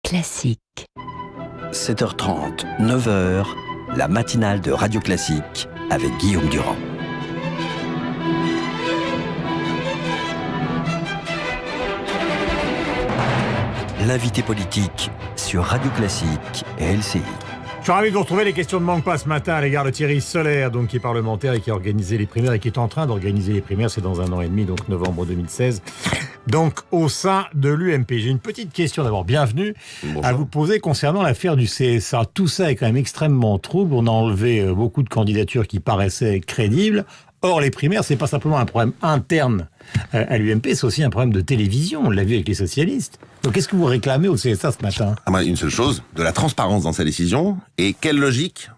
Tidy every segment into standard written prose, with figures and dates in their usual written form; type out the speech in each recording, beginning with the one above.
Classique. 7h30, 9h, la matinale de Radio Classique avec Guillaume Durand. L'invité politique sur Radio Classique et LCI. Je suis ravi de vous retrouver. Les questions ne manquent pas ce matin à l'égard de Thierry Solère, donc, qui est parlementaire et qui a organisé les primaires et qui est en train d'organiser les primaires. C'est dans 1 an et demi, donc novembre 2016. Donc, au sein de l'UMP. J'ai une petite question d'abord, bienvenue, à vous poser concernant l'affaire du CSA. Tout ça est quand même extrêmement trouble. On a enlevé beaucoup de candidatures qui paraissaient crédibles. Or, les primaires, c'est pas simplement un problème interne à l'UMP, c'est aussi un problème de télévision. On l'a vu avec les socialistes. Donc, qu'est-ce que vous réclamez au CSA ce matin ? Une seule chose, de la transparence dans sa décision. Et quelle logique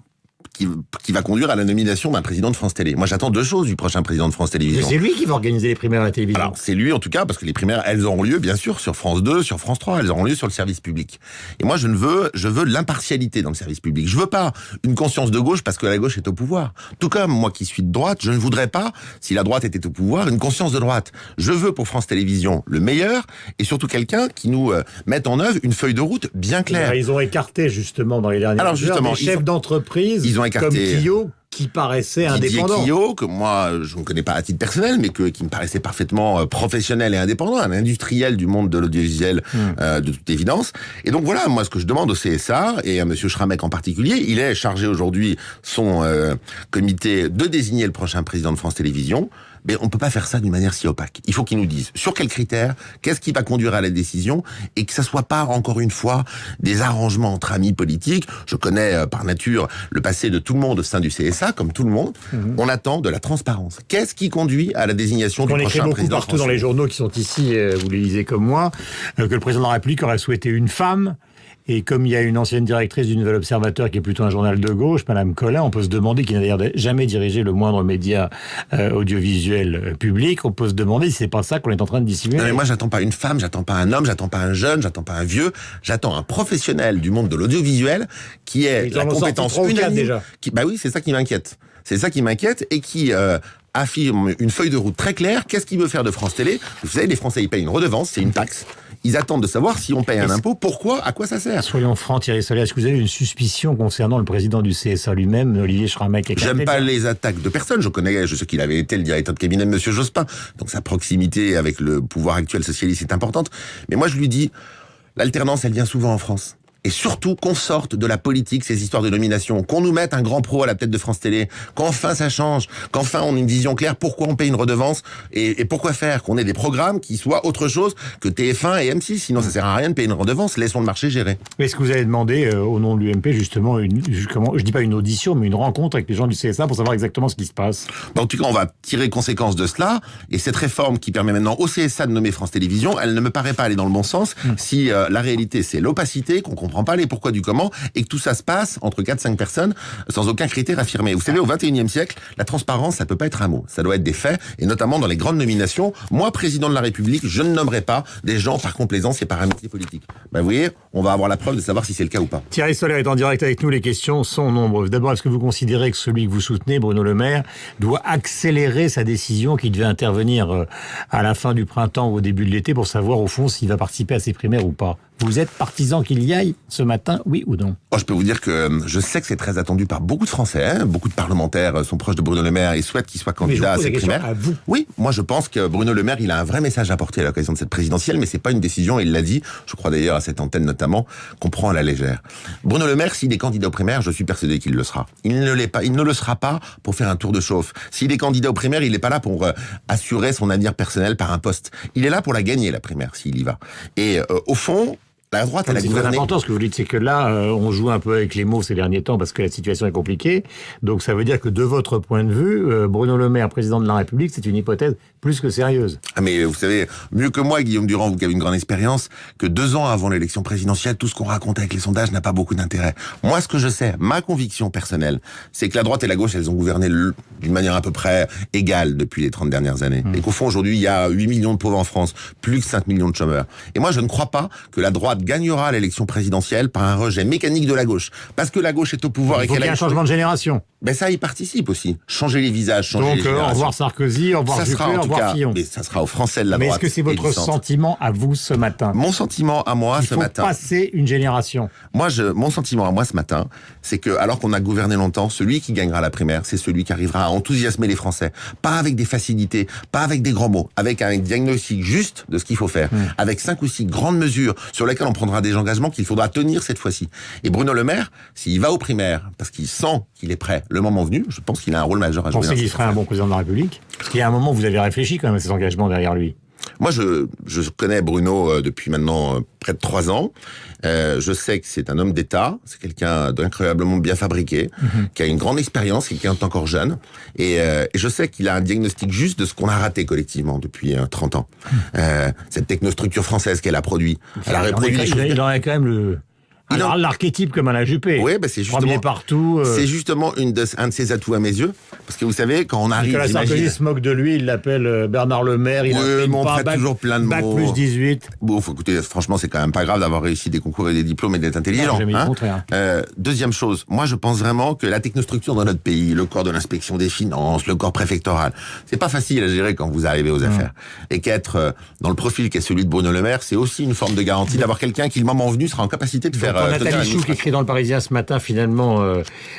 qui va conduire à la nomination d'un président de France Télé. Moi, j'attends deux choses du prochain président de France Télévisions. Mais c'est lui qui va organiser les primaires à la télévision. Alors, c'est lui en tout cas, parce que les primaires, elles auront lieu, bien sûr, sur France 2, sur France 3, elles auront lieu sur le service public. Et moi, je veux l'impartialité dans le service public. Je veux pas une conscience de gauche parce que la gauche est au pouvoir. Tout comme moi qui suis de droite, je ne voudrais pas, si la droite était au pouvoir, une conscience de droite. Je veux pour France Télévisions le meilleur, et surtout quelqu'un qui nous mette en œuvre une feuille de route bien claire. Ils ont écarté justement dans les dernières heures des chefs d'entreprise comme Quillot, qui paraissait indépendant. Quillot, que moi, je ne connais pas à titre personnel, mais qui me paraissait parfaitement professionnel et indépendant, un industriel du monde de l'audiovisuel, de toute évidence. Et donc voilà, moi, ce que je demande au CSA, et à M. Schrammeck en particulier, il est chargé aujourd'hui, son comité, de désigner le prochain président de France Télévisions. Mais on peut pas faire ça d'une manière si opaque. Il faut qu'ils nous disent sur quels critères, qu'est-ce qui va conduire à la décision, et que ça soit pas, encore une fois, des arrangements entre amis politiques. Je connais par nature le passé de tout le monde au sein du CSA, comme tout le monde. On attend de la transparence. Qu'est-ce qui conduit à la désignation du prochain président français ? On écrit beaucoup partout dans les journaux qui sont ici, vous les lisez comme moi, que le président de la République aurait souhaité une femme. Et comme il y a une ancienne directrice du Nouvel Observateur qui est plutôt un journal de gauche, Madame Collin, on peut se demander, qui n'a d'ailleurs jamais dirigé le moindre média audiovisuel public, on peut se demander si c'est pas ça qu'on est en train de dissimuler. Non, mais moi, j'attends pas une femme, j'attends pas un homme, j'attends pas un jeune, j'attends pas un vieux, j'attends un professionnel du monde de l'audiovisuel qui est la compétence unanime. Déjà. Bah oui, c'est ça qui m'inquiète. C'est ça qui m'inquiète et qui affirme une feuille de route très claire. Qu'est-ce qu'il veut faire de France Télé ? Vous savez, les Français, ils payent une redevance, c'est une taxe. Ils attendent de savoir si on paye un impôt, pourquoi, à quoi ça sert. Soyons francs, Thierry Solère, est-ce que vous avez une suspicion concernant le président du CSA lui-même, Olivier Schrammeck ? J'aime pas les attaques de personnes. Je sais qu'il avait été le directeur de cabinet de M. Jospin. Donc sa proximité avec le pouvoir actuel socialiste est importante. Mais moi, je lui dis, l'alternance, elle vient souvent en France. Et surtout qu'on sorte de la politique, ces histoires de nomination, qu'on nous mette un grand pro à la tête de France Télé, qu'enfin ça change, qu'enfin on ait une vision claire, pourquoi on paye une redevance, et pourquoi faire, qu'on ait des programmes qui soient autre chose que TF1 et M6, sinon ça sert à rien de payer une redevance, laissons le marché gérer. Est-ce que vous avez demandé au nom de l'UMP justement, je dis pas une audition, mais une rencontre avec les gens du CSA pour savoir exactement ce qui se passe ? En tout cas, on va tirer conséquence de cela, et cette réforme qui permet maintenant au CSA de nommer France Télévisions, elle ne me paraît pas aller dans le bon sens, si la réalité c'est l'opacité, qu'on comprend pas les pourquoi du comment, et que tout ça se passe entre 4-5 personnes sans aucun critère affirmé. Vous savez, au XXIe siècle, la transparence, ça peut pas être un mot, ça doit être des faits, et notamment dans les grandes nominations. Moi, président de la République, je ne nommerai pas des gens par complaisance et par amitié politique. Vous voyez, on va avoir la preuve de savoir si c'est le cas ou pas. Thierry Solère est en direct avec nous, les questions sont nombreuses. D'abord, est-ce que vous considérez que celui que vous soutenez, Bruno Le Maire, doit accélérer sa décision qui devait intervenir à la fin du printemps ou au début de l'été pour savoir au fond s'il va participer à ces primaires ou pas ? Vous êtes partisan qu'il y aille ce matin, oui ou non ? Je peux vous dire que je sais que c'est très attendu par beaucoup de Français. Beaucoup de parlementaires sont proches de Bruno Le Maire et souhaitent qu'il soit candidat à cette primaire. Oui, moi je pense que Bruno Le Maire, il a un vrai message à porter à l'occasion de cette présidentielle, mais c'est pas une décision, il l'a dit, je crois d'ailleurs à cette antenne notamment, qu'on prend à la légère. Bruno Le Maire, s'il est candidat aux primaires, je suis persuadé qu'il le sera. Il ne l'est pas, il ne le sera pas pour faire un tour de chauffe. S'il est candidat aux primaires, il n'est pas là pour assurer son avenir personnel par un poste. Il est là pour la gagner, la primaire, s'il y va. Et au fond, la droite, elle a gouverné. C'est très important ce que vous dites, c'est que là, on joue un peu avec les mots ces derniers temps parce que la situation est compliquée. Donc ça veut dire que de votre point de vue, Bruno Le Maire, président de la République, c'est une hypothèse plus que sérieuse. Mais vous savez, mieux que moi, Guillaume Durand, vous qui avez une grande expérience, que 2 ans avant l'élection présidentielle, tout ce qu'on raconte avec les sondages n'a pas beaucoup d'intérêt. Moi, ce que je sais, ma conviction personnelle, c'est que la droite et la gauche, elles ont gouverné d'une manière à peu près égale depuis les 30 dernières années. Et qu'au fond, aujourd'hui, il y a 8 millions de pauvres en France, plus que 5 millions de chômeurs. Et moi, je ne crois pas que la droite gagnera l'élection présidentielle par un rejet mécanique de la gauche. Parce que la gauche est au pouvoir et qu'elle a un changement de génération. Ben ça y participe aussi. Changer les visages, changer Donc, les générations. au revoir Sarkozy, au revoir Ça Juppé, sera au en tout revoir cas, Fillon. mais ça sera aux Français de la Mais droite. est-ce que c'est votre et du centre. sentiment à vous ce matin? Mon sentiment à moi ce matin. Il faut passer une génération. Mon sentiment à moi ce matin, c'est que alors qu'on a gouverné longtemps, celui qui gagnera la primaire, c'est celui qui arrivera à enthousiasmer les Français. Pas avec des facilités, pas avec des grands mots, avec un diagnostic juste de ce qu'il faut faire, avec 5 ou 6 grandes mesures sur lesquelles on prendra des engagements qu'il faudra tenir cette fois-ci. Et Bruno Le Maire, s'il va aux primaires, parce qu'il sent qu'il est prêt le moment venu, je pense qu'il a un rôle majeur à jouer. Vous pensez qu'il serait un bon président de la République? Parce qu'il y a un moment, vous avez réfléchi quand même à ses engagements derrière lui. Moi, je connais Bruno depuis maintenant près de 3 ans. Je sais que c'est un homme d'État, c'est quelqu'un d'incroyablement bien fabriqué, qui a une grande expérience et qui est encore jeune. Et je sais qu'il a un diagnostic juste de ce qu'on a raté collectivement depuis 30 ans. Cette technostructure française qu'elle a produit. Elle a reproduit les choses. Il aurait quand même l'archétype comme Alain Juppé. Oui, c'est justement. Premier partout. C'est justement un de ses atouts à mes yeux. Parce que vous savez, quand on arrive. Nicolas Sarkozy se moque de lui, il l'appelle Bernard Le Maire, il l'appelle on prête toujours plein de bac mots. plus 18. Bon, écoutez, franchement, c'est quand même pas grave d'avoir réussi des concours et des diplômes et d'être intelligent. Non, jamais dit le contraire. Deuxième chose, moi je pense vraiment que la technostructure dans notre pays, le corps de l'inspection des finances, le corps préfectoral, c'est pas facile à gérer quand vous arrivez aux affaires. Et qu'être dans le profil qui est celui de Bruno Le Maire, c'est aussi une forme de garantie d'avoir quelqu'un qui, le moment venu, sera en capacité de faire. Nathalie Chou qui écrit dans le Parisien ce matin, finalement,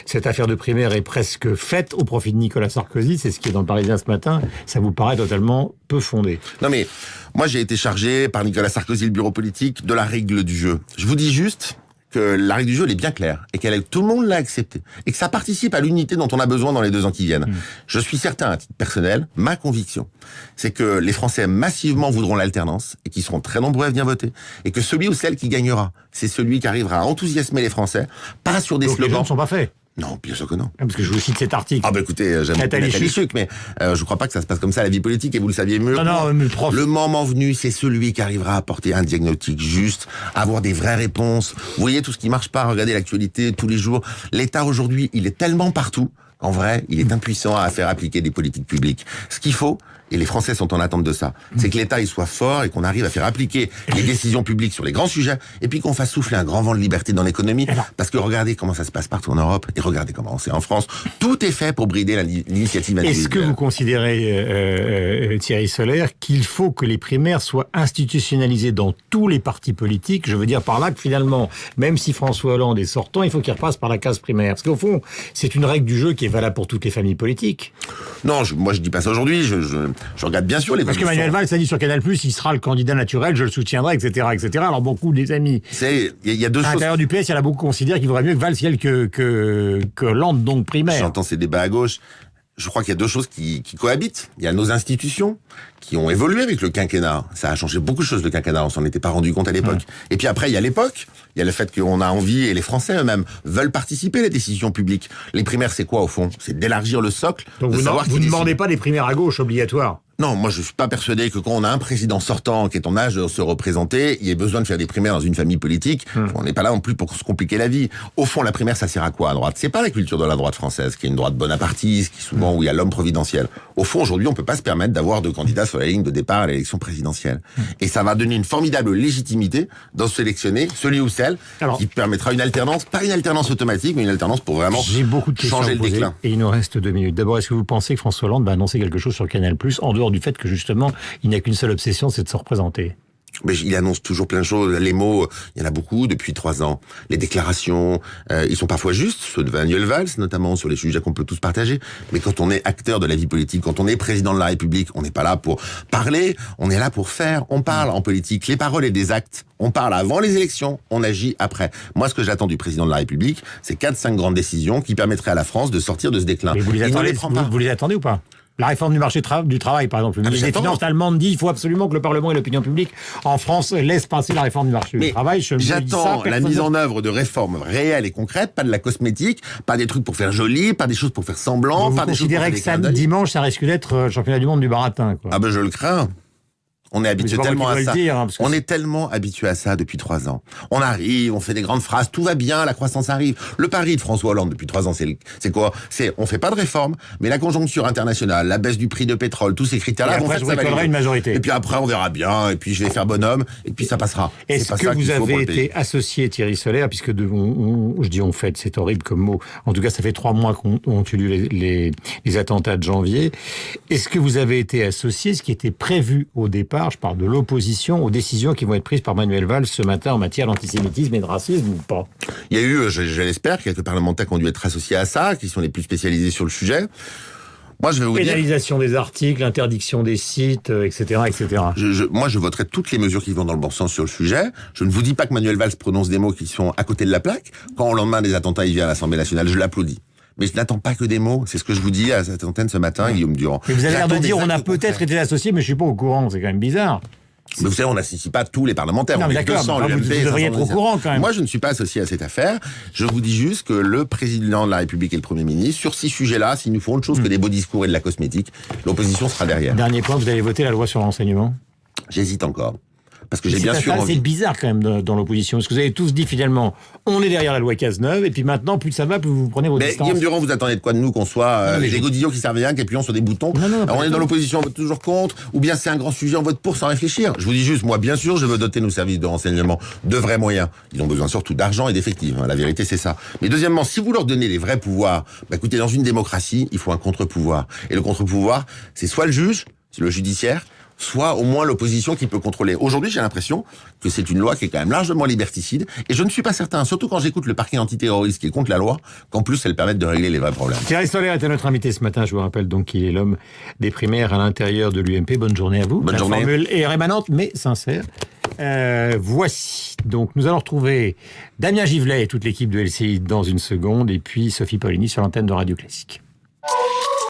cette affaire de primaire est presque faite au profit de Nicolas Sarkozy. C'est ce qui est dans le Parisien ce matin. Ça vous paraît totalement peu fondé? Non mais, moi j'ai été chargé par Nicolas Sarkozy, le bureau politique, de la règle du jeu. Je vous dis juste que la règle du jeu elle est bien claire et tout le monde l'a acceptée et que ça participe à l'unité dont on a besoin dans les 2 ans qui viennent. Je suis certain, à titre personnel, ma conviction, c'est que les Français massivement voudront l'alternance et qui seront très nombreux à venir voter et que celui ou celle qui gagnera, c'est celui qui arrivera à enthousiasmer les Français, pas sur des Donc slogans. Les jeux ne sont pas faits. Non, bien sûr que non. Parce que je vous cite cet article. Ah bah écoutez, j'aime Nathalie Chuc, mais je crois pas que ça se passe comme ça la vie politique et vous le saviez mieux. Non, mais prof. Le moment venu, c'est celui qui arrivera à apporter un diagnostic juste, à avoir des vraies réponses. Vous voyez tout ce qui marche pas, regardez l'actualité tous les jours. L'État aujourd'hui, il est tellement partout. En vrai, il est impuissant à faire appliquer des politiques publiques. Ce qu'il faut, et les Français sont en attente de ça, c'est que l'État il soit fort et qu'on arrive à faire appliquer les décisions publiques sur les grands sujets, et puis qu'on fasse souffler un grand vent de liberté dans l'économie. Parce que regardez comment ça se passe partout en Europe, et regardez comment c'est en France. Tout est fait pour brider l'initiative individuelle. Est-ce que vous considérez, Thierry Solère, qu'il faut que les primaires soient institutionnalisées dans tous les partis politiques? Je veux dire par là que finalement, même si François Hollande est sortant, il faut qu'il repasse par la case primaire. Parce qu'au fond, c'est une règle du jeu qui est valable pour toutes les familles politiques. Non, moi je dis pas ça aujourd'hui. Je regarde bien sûr les. Parce que Manuel Valls a dit sur Canal+, il sera le candidat naturel, je le soutiendrai, etc., etc. Alors beaucoup des amis. Il y a deux choses. À l'intérieur du PS, il y en a beaucoup qui considèrent qu'il vaudrait mieux que Valls y aille que Hollande, donc primaire. J'entends ces débats à gauche. Je crois qu'il y a 2 choses qui cohabitent. Il y a nos institutions qui ont évolué avec le quinquennat. Ça a changé beaucoup de choses, le quinquennat. On s'en était pas rendu compte à l'époque. Et puis après, il y a l'époque. Il y a le fait qu'on a envie, et les Français eux-mêmes veulent participer à les décisions publiques. Les primaires, c'est quoi au fond? C'est d'élargir le socle. Donc vous ne demandez pas des primaires à gauche obligatoires? Non, moi je suis pas persuadé que quand on a un président sortant qui est en âge de se représenter, il y ait besoin de faire des primaires dans une famille politique. On n'est pas là non plus pour se compliquer la vie. Au fond, la primaire, ça sert à quoi à droite? C'est pas la culture de la droite française, qui est une droite bonapartiste, qui souvent où il y a l'homme providentiel. Au fond, aujourd'hui, on peut pas se permettre d'avoir 2 candidats sur la ligne de départ à l'élection présidentielle. Et ça va donner une formidable légitimité d'en sélectionner celui ou celle qui permettra une alternance, pas une alternance automatique, mais une alternance pour vraiment changer le déclin. Et il nous reste 2 minutes. D'abord, est-ce que vous pensez que François Hollande va annoncer quelque chose sur Canal+, en dehors du fait que justement, il n'a qu'une seule obsession, c'est de se représenter? Mais il annonce toujours plein de choses. Les mots, il y en a beaucoup depuis 3 ans. Les déclarations, ils sont parfois justes, ceux de Manuel Valls, notamment sur les sujets qu'on peut tous partager. Mais quand on est acteur de la vie politique, quand on est président de la République, on n'est pas là pour parler, on est là pour faire. On parle en politique, les paroles et des actes. On parle avant les élections, on agit après. Moi, ce que j'attends du président de la République, c'est 4-5 grandes décisions qui permettraient à la France de sortir de ce déclin. Mais vous les attendez ou pas? La réforme du marché du travail, par exemple. Le ministre des Finances allemand dit qu'il faut absolument que le Parlement et l'opinion publique en France laissent passer la réforme du marché du travail. J'attends la mise en œuvre de réformes réelles et concrètes, pas de la cosmétique, pas des trucs pour faire joli, pas des choses pour faire semblant, vous pas des choses pour faire considérez que dimanche, ça risque d'être le championnat du monde du baratin, quoi. Ah ben je le crains. On est habitué c'est pas moi tellement qui à dois ça. le dire, hein, parce que On c'est- est tellement habitué à ça depuis 3 ans. On arrive, on fait des grandes phrases, tout va bien, la croissance arrive. Le pari de François Hollande depuis 3 ans, c'est quoi? C'est on fait pas de réforme, mais la conjoncture internationale, la baisse du prix de pétrole, tous ces Et critères-là vont après, faire je que ça va bricolerai aller. une majorité. Et puis après, on verra bien, et puis je vais faire bonhomme, et puis ça passera. Est-ce C'est pas que ça vous qu'il faut pour avez le pays. été associé, Thierry Solaire, puisque je dis on fait, c'est horrible comme mot. En tout cas, ça fait 3 mois qu'ont eu lieu les attentats de janvier. Est-ce que vous avez été associé, ce qui était prévu au départ, je parle de l'opposition, aux décisions qui vont être prises par Manuel Valls ce matin en matière d'antisémitisme et de racisme ou pas? Il y a eu, je l'espère, quelques parlementaires qui ont dû être associés à ça, qui sont les plus spécialisés sur le sujet. Moi, je vais vous dire... Pénalisation des articles, interdiction des sites, etc., etc. Moi, je voterai toutes les mesures qui vont dans le bon sens sur le sujet. Je ne vous dis pas que Manuel Valls prononce des mots qui sont à côté de la plaque. Quand au lendemain des attentats, il vient à l'Assemblée nationale, je l'applaudis. Mais je n'attends pas que des mots. C'est ce que je vous dis à cette antenne ce matin, Guillaume Durand. Mais vous avez l'air de J'attends dire des on a actes peut-être concrets. été associé, mais je suis pas au courant. C'est quand même bizarre. Mais vous savez, on n'associe pas tous les parlementaires. Non, on mais est d'accord, 200, mais l'UMP, vous devriez 500, être au courant, quand même. Moi, je ne suis pas associé à cette affaire. Je vous dis juste que le président de la République et le Premier ministre, sur ces sujets-là, s'ils nous font autre chose que des beaux discours et de la cosmétique, l'opposition sera derrière. Dernier point, vous allez voter la loi sur l'enseignement. J'hésite encore. Parce que j'ai bien sûr C'est envie. bizarre quand même dans l'opposition, parce que vous avez tous dit finalement, on est derrière la loi Cazeneuve, et puis maintenant, plus ça va, plus vous prenez vos Mais distances. Guillaume Durand, vous attendez de quoi de nous qu'on soit Non, mais des godillots qui servent à rien, qui appuient sur des boutons. Non, pas Alors, on du est dans tout. l'opposition, on vote toujours contre, ou bien c'est un grand sujet, on vote pour sans réfléchir. Je vous dis juste, moi, bien sûr, je veux doter nos services de renseignement de vrais moyens. Ils ont besoin surtout d'argent et d'effectifs. Hein. La vérité, c'est ça. Mais deuxièmement, si vous leur donnez les vrais pouvoirs, bah, écoutez, dans une démocratie, il faut un contre-pouvoir. Et le contre-pouvoir, c'est soit le juge, c'est le judiciaire, soit au moins l'opposition qui peut contrôler. Aujourd'hui, j'ai l'impression que c'est une loi qui est quand même largement liberticide, et je ne suis pas certain, surtout quand j'écoute le parquet antiterroriste qui est contre la loi, qu'en plus elle permette de régler les vrais problèmes. Thierry Solaire était notre invité ce matin. Je vous rappelle donc qu'il est l'homme des primaires à l'intérieur de l'UMP. Bonne journée à vous. Bonne journée. La formule est rémanente, mais sincère. Voici. Donc, nous allons retrouver Damien Givlet et toute l'équipe de LCI dans une seconde, et puis Sophie Paulini sur l'antenne de Radio Classique.